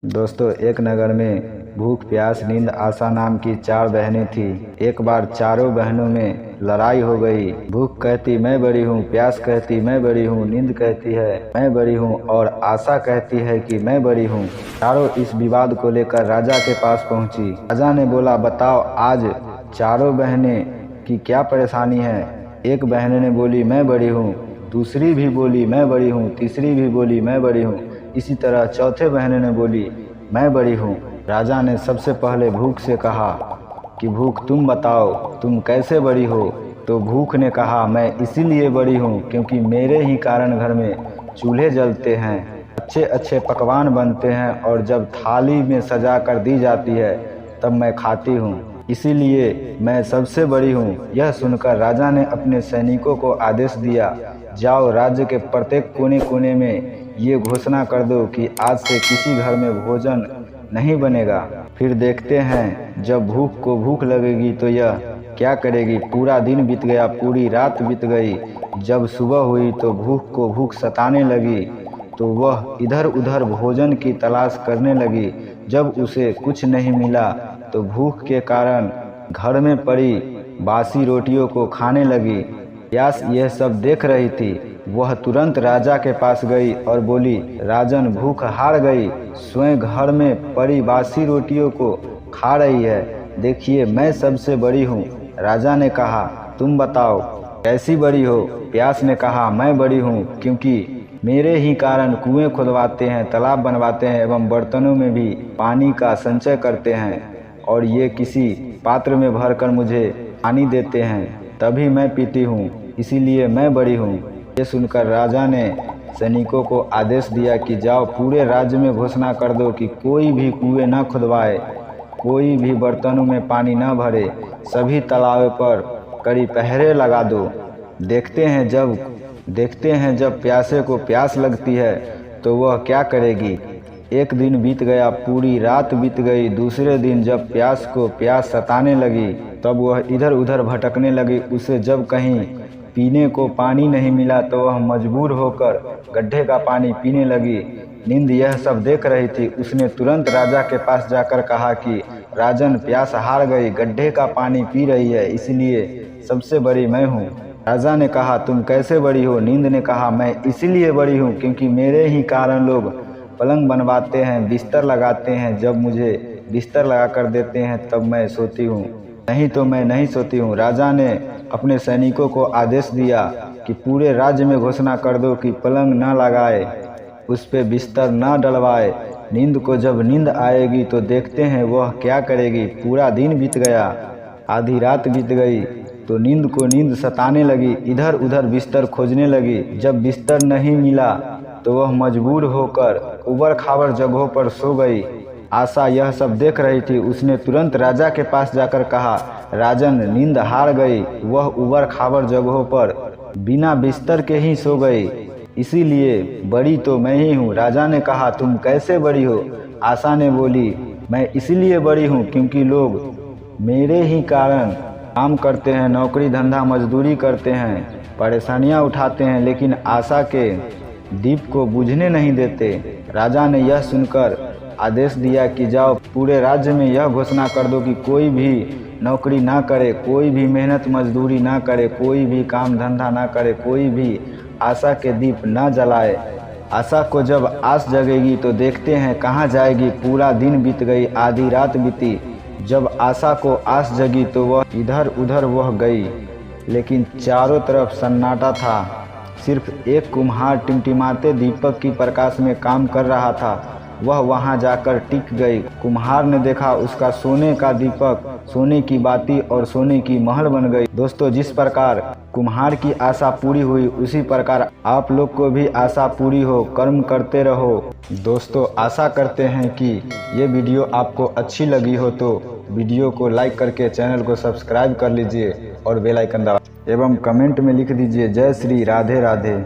दोस्तों, एक नगर में भूख, प्यास, नींद, आशा नाम की 4 बहनें थीं। एक बार चारों बहनों में लड़ाई हो गई। भूख कहती मैं बड़ी हूँ, प्यास कहती मैं बड़ी हूँ, नींद कहती है मैं बड़ी हूँ और आशा कहती है कि मैं बड़ी हूँ। चारों इस विवाद को लेकर राजा के पास पहुँची। राजा ने बोला, बताओ आज चारों बहनें की क्या परेशानी है। एक बहन ने बोली मैं बड़ी हूँ, दूसरी भी बोली मैं बड़ी हूँ, तीसरी भी बोली मैं बड़ी हूँ। इसी तरह चौथे बहन ने बोली मैं बड़ी हूँ। राजा ने सबसे पहले भूख से कहा कि भूख तुम बताओ तुम कैसे बड़ी हो। तो भूख ने कहा मैं इसीलिए बड़ी हूँ क्योंकि मेरे ही कारण घर में चूल्हे जलते हैं, अच्छे अच्छे पकवान बनते हैं और जब थाली में सजा कर दी जाती है तब मैं खाती हूँ, इसीलिए मैं सबसे बड़ी हूँ। यह सुनकर राजा ने अपने सैनिकों को आदेश दिया, जाओ राज्य के प्रत्येक कोने कोने में ये घोषणा कर दो कि आज से किसी घर में भोजन नहीं बनेगा। फिर देखते हैं जब भूख को भूख लगेगी तो यह क्या करेगी। पूरा दिन बीत गया, पूरी रात बीत गई। जब सुबह हुई तो भूख को भूख सताने लगी तो वह इधर उधर भोजन की तलाश करने लगी। जब उसे कुछ नहीं मिला तो भूख के कारण घर में पड़ी बासी रोटियों को खाने लगी। प्यास यह सब देख रही थी। वह तुरंत राजा के पास गई और बोली, राजन भूख हार गई, स्वयं घर में पड़ी बासी रोटियों को खा रही है। देखिए मैं सबसे बड़ी हूँ। राजा ने कहा तुम बताओ कैसी बड़ी हो। प्यास ने कहा मैं बड़ी हूँ क्योंकि मेरे ही कारण कुएं खुदवाते हैं, तालाब बनवाते हैं एवं बर्तनों में भी पानी का संचय करते हैं और ये किसी पात्र में भरकर मुझे पानी देते हैं, तभी मैं पीती हूँ, इसीलिए मैं बड़ी हूँ। ये सुनकर राजा ने सैनिकों को आदेश दिया कि जाओ पूरे राज्य में घोषणा कर दो कि कोई भी कुएं न खुदवाए, कोई भी बर्तनों में पानी न भरे, सभी तालाबों पर कड़ी पहरे लगा दो। देखते हैं जब प्यासे को प्यास लगती है तो वह क्या करेगी। एक दिन बीत गया, पूरी रात बीत गई। दूसरे दिन जब प्यास को प्यास सताने लगी तब वह इधर उधर भटकने लगी। उसे जब कहीं पीने को पानी नहीं मिला तो वह मजबूर होकर गड्ढे का पानी पीने लगी। नींद यह सब देख रही थी। उसने तुरंत राजा के पास जाकर कहा कि राजन प्यास हार गई, गड्ढे का पानी पी रही है, इसलिए सबसे बड़ी मैं हूँ। राजा ने कहा तुम कैसे बड़ी हो। नींद ने कहा मैं इसीलिए बड़ी हूँ क्योंकि मेरे ही कारण लोग पलंग बनवाते हैं, बिस्तर लगाते हैं। जब मुझे बिस्तर लगा कर देते हैं तब मैं सोती हूँ, नहीं तो मैं नहीं सोती हूँ। राजा ने अपने सैनिकों को आदेश दिया कि पूरे राज्य में घोषणा कर दो कि पलंग न लगाए, उस पे बिस्तर न डलवाए। नींद को जब नींद आएगी तो देखते हैं वह क्या करेगी। पूरा दिन बीत गया, आधी रात बीत गई तो नींद को नींद सताने लगी। इधर उधर बिस्तर खोजने लगी। जब बिस्तर नहीं मिला तो वह मजबूर होकर उबड़ खाबड़ जगहों पर सो गई। आशा यह सब देख रही थी। उसने तुरंत राजा के पास जाकर कहा राजन नींद हार गई, वह उबड़ खाबड़ जगहों पर बिना बिस्तर के ही सो गई, इसीलिए बड़ी तो मैं ही हूँ। राजा ने कहा तुम कैसे बड़ी हो। आशा ने बोली मैं इसीलिए बड़ी हूँ क्योंकि लोग मेरे ही कारण काम करते हैं, नौकरी धंधा मजदूरी करते हैं, परेशानियाँ उठाते हैं, लेकिन आशा के दीप को बुझने नहीं देते। राजा ने यह सुनकर आदेश दिया कि जाओ पूरे राज्य में यह घोषणा कर दो कि कोई भी नौकरी ना करे, कोई भी मेहनत मजदूरी ना करे, कोई भी काम धंधा ना करे, कोई भी आशा के दीप ना जलाए। आशा को जब आस जगेगी तो देखते हैं कहाँ जाएगी। पूरा दिन बीत गई, आधी रात बीती। जब आशा को आस जगी तो वह इधर उधर वह गई, लेकिन चारों तरफ सन्नाटा था। सिर्फ एक कुम्हार टिमटिमाते दीपक की प्रकाश में काम कर रहा था। वह वहां जाकर टिक गई। कुम्हार ने देखा उसका सोने का दीपक, सोने की बाती और सोने की महल बन गई। दोस्तों, जिस प्रकार कुम्हार की आशा पूरी हुई उसी प्रकार आप लोग को भी आशा पूरी हो, कर्म करते रहो। दोस्तों, आशा करते हैं कि ये वीडियो आपको अच्छी लगी हो तो वीडियो को लाइक करके चैनल को सब्सक्राइब कर लीजिए और बेल आइकन दबा एवं कमेंट में लिख दीजिए जय श्री राधे राधे।